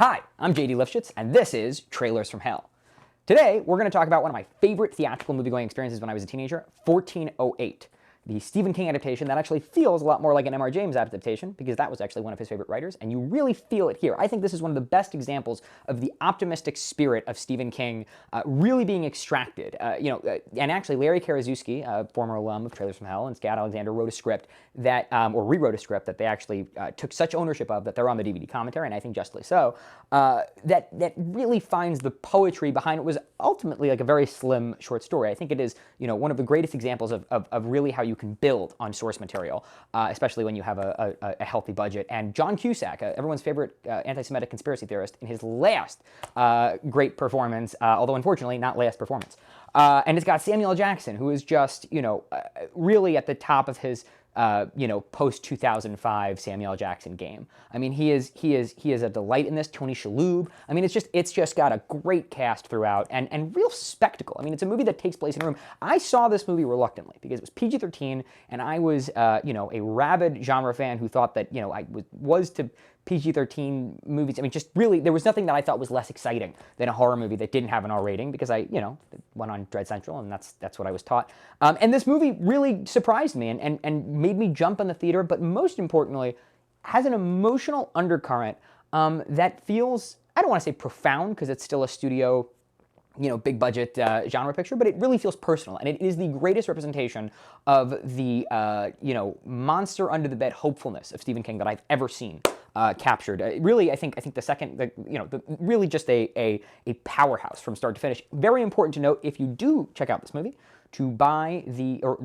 Hi, I'm JD Lifshitz, and this is Trailers from Hell. Today, we're going to talk about one of my favorite theatrical movie-going experiences when I was a teenager, 1408. The Stephen King adaptation that actually feels a lot more like an M.R. James adaptation, because that was actually one of his favorite writers, and you really feel it here. I think this is one of the best examples of the optimistic spirit of Stephen King really being extracted. And actually, Larry Karaszewski, a former alum of Trailers from Hell, and Scott Alexander wrote a script that, or rewrote a script that they actually took such ownership of that they're on the DVD commentary, and I think justly so, that really finds the poetry behind what was ultimately like a very slim short story. I think it is, one of the greatest examples of really how you can build on source material, especially when you have a healthy budget. And John Cusack, everyone's favorite anti-Semitic conspiracy theorist, in his last great performance, although unfortunately not last performance. And it's got Samuel L. Jackson, who is just, really at the top of his post-2005 Samuel L. Jackson game. I mean, he is a delight in this. Tony Shalhoub. I mean, it's just got a great cast throughout and real spectacle. I mean, it's a movie that takes place in a room. I saw this movie reluctantly because it was PG-13, and I was, a rabid genre fan who thought that, I was to PG-13 movies. I mean, just really, there was nothing that I thought was less exciting than a horror movie that didn't have an R rating, because I, went on Dread Central, and that's what I was taught. And this movie really surprised me and made me jump in the theater, but most importantly, has an emotional undercurrent that feels, I don't want to say profound, because it's still a studio, big budget genre picture, but it really feels personal, and it is the greatest representation of the, monster under the bed hopefulness of Stephen King that I've ever seen captured. Really, I think the second, really just a powerhouse from start to finish. Very important to note, if you do check out this movie, to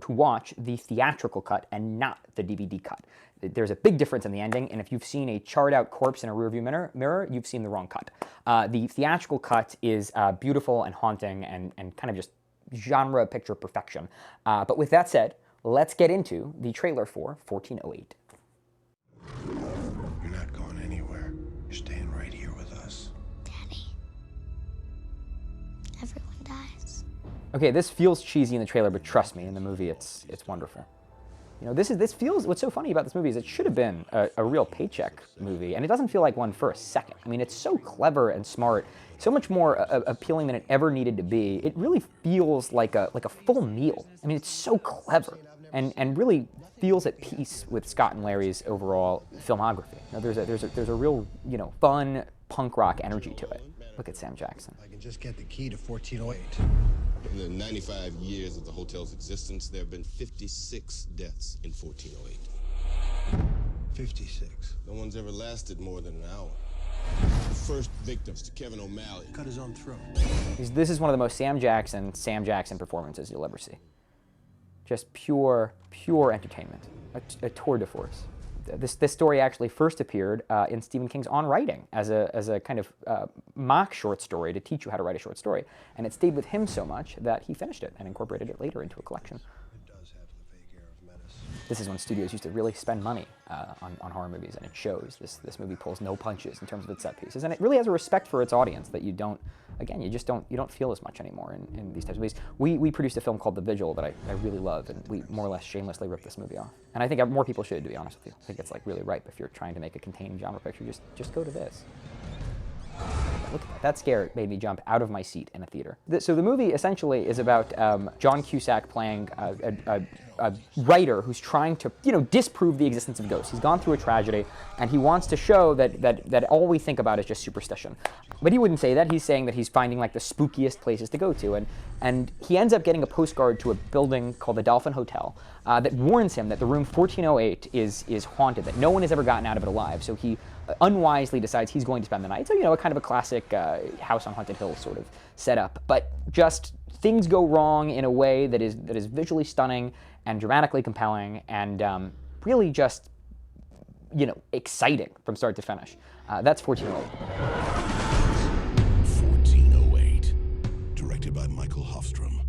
watch the theatrical cut and not the DVD cut. There's a big difference in the ending, and if you've seen a charred out corpse in a rearview mirror, you've seen the wrong cut. The theatrical cut is beautiful and haunting and kind of just genre picture perfection. But with that said, let's get into the trailer for 1408. You're not going anywhere. You're staying right here with us. Daddy, everyone dies. Okay, this feels cheesy in the trailer, but trust me, in the movie, it's wonderful. This feels, what's so funny about this movie is it should have been a real paycheck movie, and it doesn't feel like one for a second. I mean, it's so clever and smart, so much more appealing than it ever needed to be. It really feels like a full meal. I mean, it's so clever, and really feels at peace with Scott and Larry's overall filmography. There's a real, fun punk rock energy to it. Look at Sam Jackson. I can just get the key to 1408. In the 95 years of the hotel's existence, there have been 56 deaths in 1408. 56. No one's ever lasted more than an hour. The first victims to Kevin O'Malley. Cut his own throat. This is one of the most Sam Jackson performances you'll ever see. Just pure entertainment, a tour de force. This story actually first appeared in Stephen King's On Writing as a kind of mock short story to teach you how to write a short story, and it stayed with him so much that he finished it and incorporated it later into a collection. It does have the vague air of menace. This is when studios used to really spend money on horror movies, and it shows. This movie pulls no punches in terms of its set pieces, and it really has a respect for its audience that you don't feel as much anymore in these types of movies. We produced a film called The Vigil that I really love, and we more or less shamelessly ripped this movie off. And I think more people should, to be honest with you. I think it's like really ripe if you're trying to make a contained genre picture. Just go to this. Look at that. That scare made me jump out of my seat in a theater. So the movie essentially is about John Cusack playing a writer who's trying to, disprove the existence of ghosts. He's gone through a tragedy, and he wants to show that all we think about is just superstition. But he wouldn't say that. He's saying that he's finding like the spookiest places to go to, and he ends up getting a postcard to a building called the Dolphin Hotel that warns him that the room 1408 is haunted, that no one has ever gotten out of it alive. So he unwisely decides he's going to spend the night. So, a kind of a classic House on Haunted Hill sort of setup. But just things go wrong in a way that is visually stunning and dramatically compelling, and really just, exciting from start to finish. That's 1408. 1408, directed by Mikael Håfström.